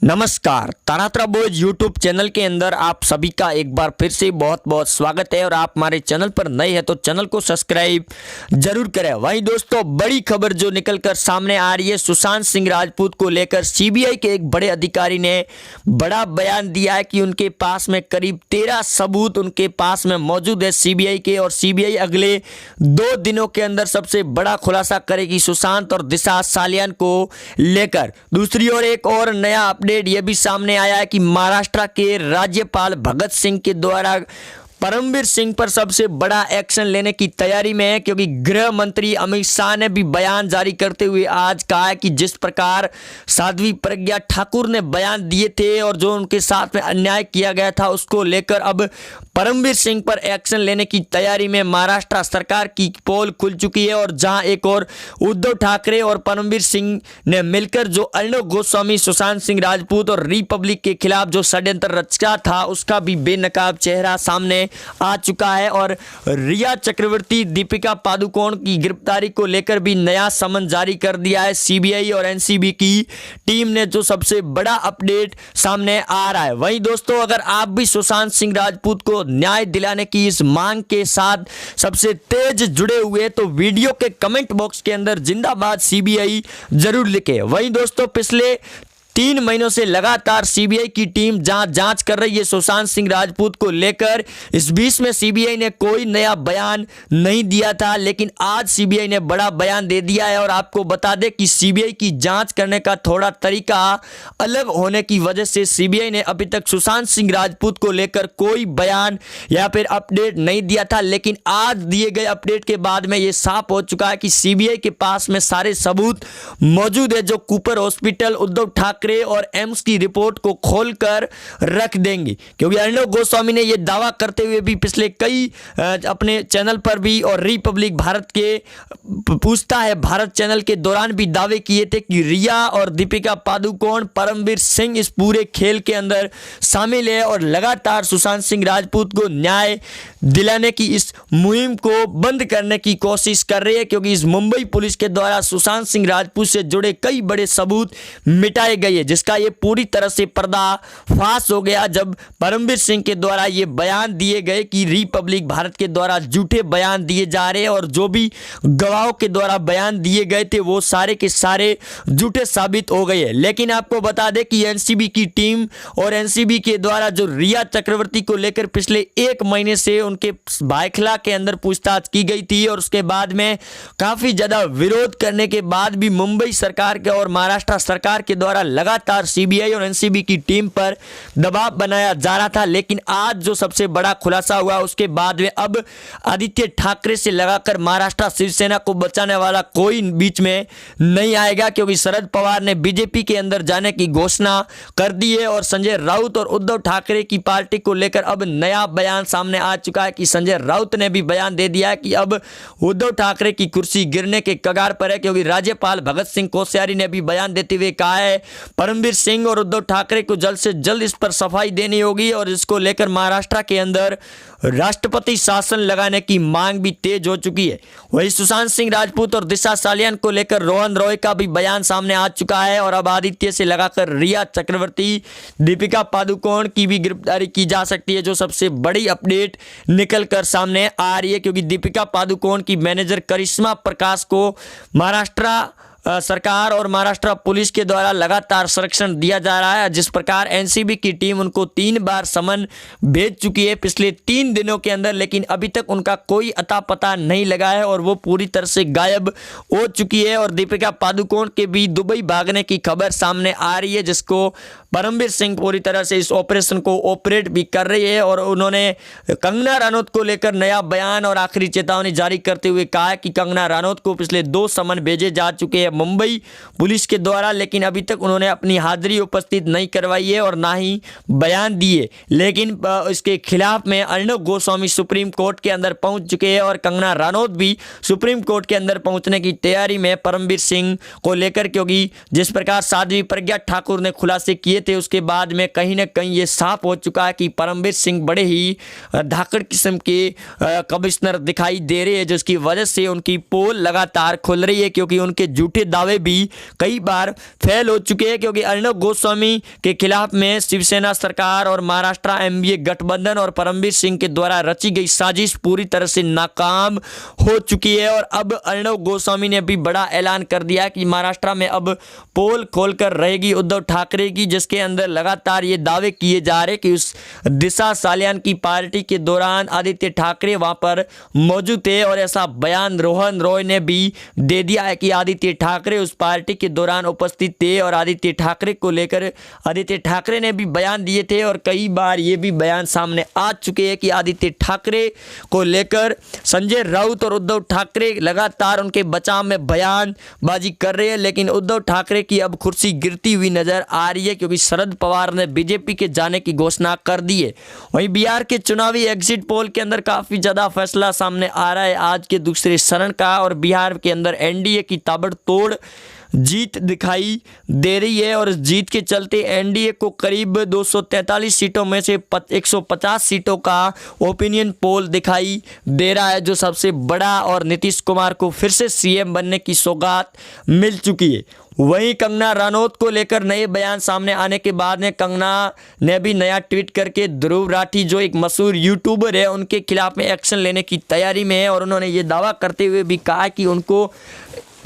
नमस्कार, तारात्रा boys YouTube channel के अंदर आप सभी का एक बार फिर से बहुत बहुत स्वागत है। और आप हमारे चैनल पर नए हैं तो चैनल को सब्सक्राइब जरूर करें। वहीं दोस्तों, बड़ी खबर जो निकलकर सामने आ रही है, सुशांत सिंह राजपूत को लेकर सीबीआई के एक बड़े अधिकारी ने बड़ा बयान दिया है कि उनके पास में करीब 13 सबूत उनके पास में मौजूद है सीबीआई के, और सीबीआई अगले 2 दिनों के अंदर सबसे बड़ा खुलासा करेगी सुशांत और दिशा सालियान को लेकर। दूसरी ओर एक और नया अपडेट यह भी सामने आया है कि महाराष्ट्र के राज्यपाल भगत सिंह के द्वारा परमवीर सिंह पर सबसे बड़ा एक्शन लेने की तैयारी में है, क्योंकि गृह मंत्री अमित शाह ने भी बयान जारी करते हुए आज कहा है कि जिस प्रकार साध्वी प्रज्ञा ठाकुर ने बयान दिए थे और जो उनके साथ में अन्याय किया गया था, उसको लेकर अब परमवीर सिंह पर एक्शन लेने की तैयारी में महाराष्ट्र सरकार की पोल खुल चुकी है। और जहां एक और उद्धव ठाकरे और परमवीर सिंह ने मिलकर जो अर्णव गोस्वामी, सुशांत सिंह राजपूत और रिपब्लिक के खिलाफ जो षड्यंत्र रचा था, उसका भी बेनकाब चेहरा सामने आ चुका है। और रिया चक्रवर्ती, दीपिका पादुकोण की गिरफ्तारी को लेकर भी नया समन जारी कर दिया है सीबीआई और एनसीबी की टीम ने, जो सबसे बड़ा अपडेट सामने आ रहा है। वहीं दोस्तों, अगर आप भी सुशांत सिंह राजपूत को न्याय दिलाने की इस मांग के साथ सबसे तेज जुड़े हुए तो वीडियो के कमेंट बॉक्स के अंदर जिंदाबाद सीबीआई जरूर लिखें। वहीं दोस्तों, पिछले 3 महीनों से लगातार सीबीआई की टीम जांच कर रही है सुशांत सिंह राजपूत को लेकर। इस बीच में सीबीआई ने कोई नया बयान नहीं दिया था, लेकिन आज सीबीआई ने बड़ा बयान दे दिया है। और आपको बता दें कि सीबीआई की जांच करने का थोड़ा तरीका अलग होने की वजह से सीबीआई ने अभी तक सुशांत सिंह राजपूत को लेकर कोई बयान या फिर अपडेट नहीं दिया था। लेकिन आज दिए गए अपडेट के बाद में ये साफ हो चुका है कि सीबीआई के पास में सारे सबूत मौजूद है, जो कूपर हॉस्पिटल, उद्धव ठाकरे और एम्स की रिपोर्ट को खोलकर रख देंगे। क्योंकि अर्णव गोस्वामी ने यह दावा करते हुए भी पिछले कई अपने चैनल पर भी और रिपब्लिक भारत के पूछता है भारत चैनल के दौरान भी दावे किए थे कि रिया और दीपिका पादुकोण, परमवीर सिंह इस पूरे खेल के अंदर शामिल है और लगातार सुशांत सिंह राजपूत को न्याय दिलाने की इस मुहिम को बंद करने की कोशिश कर रही है। क्योंकि इस मुंबई पुलिस के द्वारा सुशांत सिंह राजपूत से जुड़े कई बड़े सबूत मिटाए गए, जिसका ये पूरी तरह से पर्दाफाश हो गया जब परमवीर सिंह के द्वारा ये बयान दिए गए कि रिपब्लिक भारत के द्वारा झूठे बयान दिए जा रहे हैं और जो भी गवाहों के द्वारा बयान दिए गए थे वो सारे के सारे झूठे साबित हो गए। लेकिन आपको बता दें कि एनसीबी की टीम और एनसीबी के द्वारा जो रिया चक्रवर्ती को लेकर पिछले 1 महीने से उनके भायखला के अंदर पूछताछ की गई थी, और उसके बाद में काफी ज्यादा विरोध करने के बाद भी मुंबई सरकार के और महाराष्ट्र सरकार के द्वारा लगातार सीबीआई और एनसीबी की टीम पर दबाव बनाया जा रहा था। लेकिन आज जो सबसे बड़ा खुलासा हुआ, उसके बाद में अब आदित्य ठाकरे से लगाकर महाराष्ट्र शिवसेना को बचाने वाला कोई बीच में नहीं आएगा, क्योंकि शरद पवार ने बीजेपी के अंदर जाने की घोषणा कर दी है। और संजय राउत और उद्धव ठाकरे की पार्टी को लेकर अब नया बयान सामने आ चुका है कि संजय राउत ने भी बयान दे दिया है कि अब उद्धव ठाकरे की कुर्सी गिरने के कगार पर है। क्योंकि राज्यपाल भगत सिंह कोश्यारी ने भी बयान देते हुए कहा है परमवीर सिंह और उद्धव ठाकरे को जल्द से जल्द इस पर सफाई देनी होगी, और इसको लेकर महाराष्ट्र के अंदर राष्ट्रपति शासन लगाने की मांग भी तेज हो चुकी है। वही सुशांत सिंह राजपूत और दिशा सालियान को लेकर रोहन रॉय का भी बयान सामने आ चुका है, और अब आदित्य से लगाकर रिया चक्रवर्ती, दीपिका पादुकोण की भी गिरफ्तारी की जा सकती है, जो सबसे बड़ी अपडेट निकलकर सामने आ रही है। क्योंकि दीपिका पादुकोण की मैनेजर करिश्मा प्रकाश को महाराष्ट्र सरकार और महाराष्ट्र पुलिस के द्वारा लगातार संरक्षण दिया जा रहा है। जिस प्रकार एनसीबी की टीम उनको 3 बार समन भेज चुकी है पिछले 3 दिनों के अंदर, लेकिन अभी तक उनका कोई अता पता नहीं लगा है और वो पूरी तरह से गायब हो चुकी है। और दीपिका पादुकोण के भी दुबई भागने की खबर सामने आ रही है, जिसको परमवीर सिंह पूरी तरह से इस ऑपरेशन को ऑपरेट भी कर रही है। और उन्होंने कंगना रनौत को लेकर नया बयान और आखिरी चेतावनी जारी करते हुए कहा है कि कंगना रनौत को पिछले 2 समन भेजे जा चुके हैं मुंबई पुलिस के द्वारा, लेकिन अभी तक उन्होंने अपनी हाजिरी उपस्थित नहीं करवाई है और ना ही बयान दिए। लेकिन इसके खिलाफ में अर्णव गोस्वामी सुप्रीम कोर्ट के अंदर पहुंच चुके हैं और कंगना रनौत भी सुप्रीम कोर्ट के अंदर पहुंचने की तैयारी में परमवीर सिंह को लेकर। क्योंकि जिस प्रकार साध्वी प्रज्ञा ठाकुर ने खुलासे किए थे, उसके बाद में कहीं ना कहीं ये साफ हो चुका है कि परमवीर सिंह बड़े ही धाकड़ किस्म के कमिश्नर दिखाई दे रहे हैं, जिसकी वजह से उनकी पोल लगातार खुल रही है। क्योंकि उनके झूठे के दावे भी कई बार फेल हो चुके हैं, क्योंकि अर्णब गोस्वामी के खिलाफ में शिवसेना सरकार और महाराष्ट्र एनडीए गठबंधन और परमवीर सिंह के द्वारा रची गई साजिश पूरी तरह से नाकाम हो चुकी है। और अब अर्णब गोस्वामी ने भी बड़ा ऐलान कर दिया कि महाराष्ट्र में अब पोल खोलकर रहेगी उद्धव ठाकरे की, जिसके अंदर लगातार ये दावे किए जा रहे कि उस दिशा सालियान की पार्टी के दौरान आदित्य ठाकरे वहां पर मौजूद थे। और ऐसा बयान रोहन रॉय ने भी दे दिया है कि आदित्य ठाकरे उस पार्टी के दौरान उपस्थित थे और आदित्य ठाकरे को लेकर आदित्य ठाकरे ने भी बयान दिए थे। और कई बार ये भी बयान सामने आ चुके हैं कि आदित्य ठाकरे को लेकर संजय राउत और उद्धव ठाकरे लगातार उनके बचाव में बयानबाजी कर रहे हैं, लेकिन उद्धव ठाकरे की अब कुर्सी गिरती हुई नजर आ रही है, क्योंकि शरद पवार ने बीजेपी के जाने की घोषणा कर दी है। वहीं बिहार के चुनावी एग्जिट पोल के अंदर काफी ज्यादा फैसला सामने आ रहा है आज के दूसरे चरण का, और बिहार के अंदर एनडीए की ताबड़तोड़ जीत दिखाई दे रही है। और जीत के चलते एनडीए को करीब 243 सीटों में से 150 सीटों का ओपिनियन पोल दिखाई दे रहा है, जो सबसे बड़ा, और नीतीश कुमार को फिर से सीएम बनने की सौगात मिल चुकी है। वहीं कंगना रनौत को लेकर नए बयान सामने आने के बाद में कंगना ने भी नया ट्वीट करके ध्रुव राठी जो एक मशहूर यूट्यूबर है उनके खिलाफ में एक्शन लेने की तैयारी में है। और उन्होंने ये दावा करते हुए भी कहा कि उनको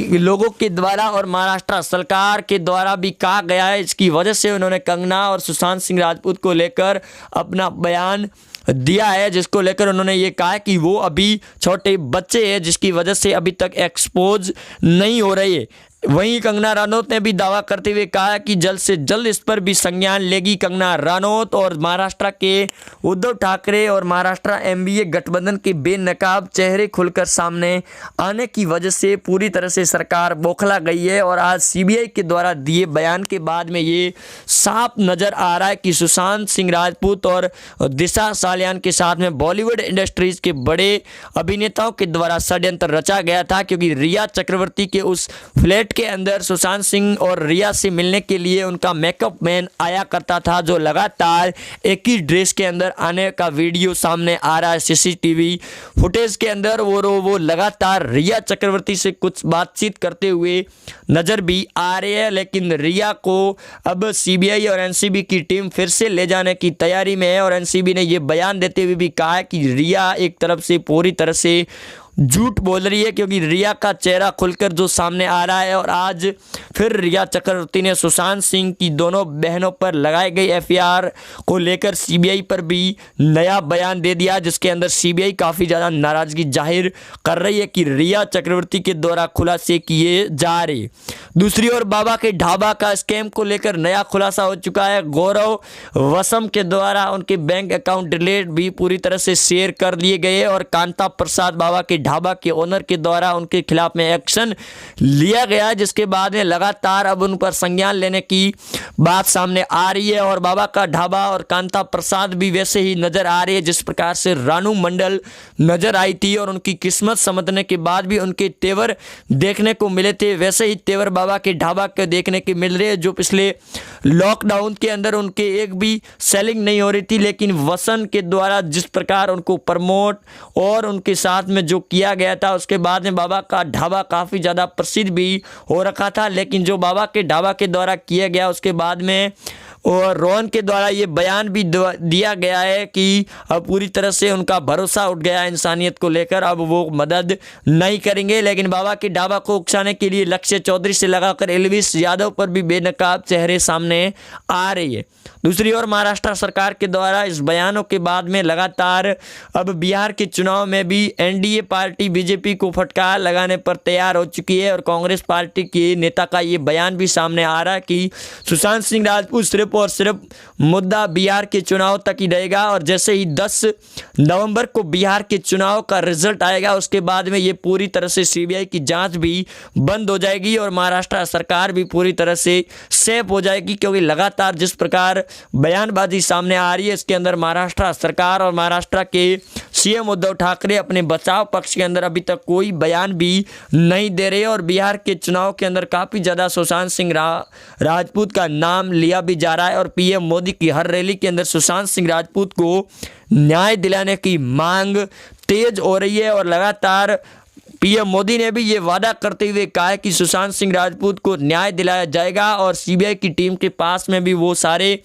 लोगों के द्वारा और महाराष्ट्र सरकार के द्वारा भी कहा गया है, इसकी वजह से उन्होंने कंगना और सुशांत सिंह राजपूत को लेकर अपना बयान दिया है, जिसको लेकर उन्होंने ये कहा कि वो अभी छोटे बच्चे हैं, जिसकी वजह से अभी तक एक्सपोज नहीं हो रही है। वहीं कंगना रनौत ने भी दावा करते हुए कहा कि जल्द से जल्द इस पर भी संज्ञान लेगी कंगना रनौत। और महाराष्ट्र के उद्धव ठाकरे और महाराष्ट्र एनडीए गठबंधन के बेनकाब चेहरे खुलकर सामने आने की वजह से पूरी तरह से सरकार बौखला गई है। और आज सीबीआई के द्वारा दिए बयान के बाद में ये साफ नजर आ रहा है कि सुशांत सिंह राजपूत और दिशा सालियान के साथ में बॉलीवुड इंडस्ट्रीज के बड़े अभिनेताओं के द्वारा षड्यंत्र रचा गया था, क्योंकि रिया चक्रवर्ती के उस फ्लैट के अंदर सुशांत सिंह और रिया से मिलने के लिए उनका मेकअप मैन आया करता था, जो लगातार एक ही ड्रेस के अंदर आने का वीडियो सामने आ रहा है सीसीटीवी फुटेज के अंदर। वो लगातार रिया चक्रवर्ती से कुछ बातचीत करते हुए नजर भी आ रहे हैं, लेकिन रिया को अब सीबीआई और एनसीबी की टीम फिर से ले जाने की तैयारी में है। और एनसीबी ने यह बयान देते हुए भी कहा है कि रिया एक तरफ से पूरी तरह से झूठ बोल रही है, क्योंकि रिया का चेहरा खुलकर जो सामने आ रहा है। और आज फिर रिया चक्रवर्ती ने सुशांत सिंह की दोनों बहनों पर लगाई गई एफआईआर को लेकर सीबीआई पर भी नया बयान दे दिया, जिसके अंदर सीबीआई काफ़ी ज़्यादा नाराज़गी जाहिर कर रही है कि रिया चक्रवर्ती के द्वारा खुलासे किए जा रहे। दूसरी ओर बाबा के ढाबा का स्कैम को लेकर नया खुलासा हो चुका है। गौरव वसम के द्वारा उनके बैंक अकाउंट डिटेल भी पूरी तरह से शेयर कर दिए गए, और कांता प्रसाद बाबा के ढाबा के ओनर के द्वारा उनके खिलाफ में एक्शन लिया गया, जिसके बाद में लगातार अब उन पर संज्ञान लेने की बात सामने आ रही है। और बाबा का ढाबा और कांता प्रसाद भी वैसे ही नजर आ रही है जिस प्रकार से रानू मंडल नजर आई थी, और उनकी किस्मत समझने के बाद भी उनके तेवर देखने को मिले थे, वैसे ही तेवर बाबा के ढाबा के देखने के मिल रहे हैं, जो पिछले लॉकडाउन के अंदर उनके एक भी सेलिंग नहीं हो रही थी। लेकिन वसन के द्वारा जिस प्रकार उनको प्रमोट और उनके साथ में जो किया गया था, उसके बाद में बाबा का ढाबा काफ़ी ज़्यादा प्रसिद्ध भी हो रखा था। लेकिन जो बाबा के ढाबा के द्वारा किया गया, उसके बाद में और रोहन के द्वारा ये बयान भी दिया गया है कि अब पूरी तरह से उनका भरोसा उठ गया इंसानियत को लेकर, अब वो मदद नहीं करेंगे। लेकिन बाबा के ढाबा को उकसाने के लिए लक्ष्य चौधरी से लगाकर एलविस यादव पर भी बेनकाब चेहरे सामने आ रही है। दूसरी ओर महाराष्ट्र सरकार के द्वारा इस बयानों के बाद में लगातार अब बिहार के चुनाव में भी एनडीए पार्टी बीजेपी को फटकार लगाने पर तैयार हो चुकी है। और कांग्रेस पार्टी के नेता का ये बयान भी सामने आ रहा है कि सुशांत सिंह राजपूत सिर्फ और सिर्फ मुद्दा बिहार के चुनाव तक ही रहेगा, और जैसे ही 10 नवंबर को बिहार के चुनाव का रिजल्ट आएगा, उसके बाद में ये पूरी तरह से सीबीआई की जांच भी बंद हो जाएगी और महाराष्ट्र सरकार भी पूरी तरह से सेफ हो जाएगी। क्योंकि लगातार जिस प्रकार बयानबाजी सामने आ रही है, इसके अंदर महाराष्ट्र सरकार और महाराष्ट्र के सीएम उद्धव ठाकरे अपने बचाव पक्ष के अंदर अभी तक कोई बयान भी नहीं दे रहे, और बिहार के चुनाव के अंदर काफ़ी ज़्यादा सुशांत सिंह राजपूत का नाम लिया भी जा रहा है। और पीएम मोदी की हर रैली के अंदर सुशांत सिंह राजपूत को न्याय दिलाने की मांग तेज हो रही है, और लगातार पीएम मोदी ने भी ये वादा करते हुए कहा है कि सुशांत सिंह राजपूत को न्याय दिलाया जाएगा और सीबीआई की टीम के पास में भी वो सारे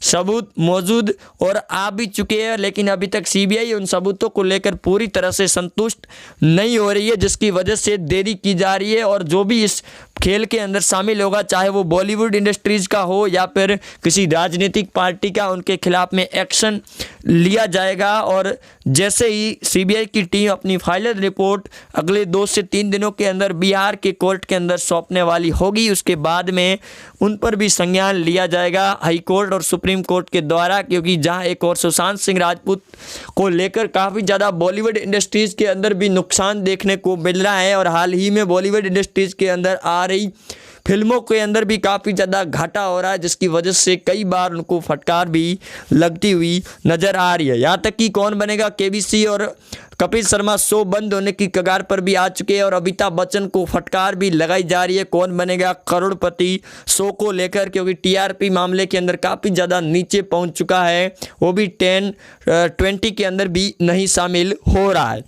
सबूत मौजूद और आ भी चुके हैं, लेकिन अभी तक सीबीआई उन सबूतों को लेकर पूरी तरह से संतुष्ट नहीं हो रही है, जिसकी वजह से देरी की जा रही है। और जो भी इस खेल के अंदर शामिल होगा, चाहे वो बॉलीवुड इंडस्ट्रीज का हो या फिर किसी राजनीतिक पार्टी का, उनके खिलाफ में एक्शन लिया जाएगा। और जैसे ही सीबीआई की टीम अपनी फाइनल रिपोर्ट अगले 2 से 3 दिनों के अंदर बिहार के कोर्ट के अंदर सौंपने वाली होगी, उसके बाद में उन पर भी संज्ञान लिया जाएगा हाई कोर्ट और सुप्रीम कोर्ट के द्वारा। क्योंकि जहां एक और सुशांत सिंह राजपूत को लेकर काफ़ी ज़्यादा बॉलीवुड इंडस्ट्रीज़ के अंदर भी नुकसान देखने को मिल रहा है और हाल ही में बॉलीवुड इंडस्ट्रीज़ के अंदर आ रही फिल्मों के अंदर भी काफ़ी ज़्यादा घाटा हो रहा है, जिसकी वजह से कई बार उनको फटकार भी लगती हुई नज़र आ रही है। यहाँ तक कि कौन बनेगा केबीसी और कपिल शर्मा शो बंद होने की कगार पर भी आ चुके हैं और अमिताभ बच्चन को फटकार भी लगाई जा रही है कौन बनेगा करोड़पति शो को लेकर, क्योंकि टीआरपी मामले के अंदर काफ़ी ज़्यादा नीचे पहुंच चुका है, वो भी 10-20 के अंदर भी नहीं शामिल हो रहा है।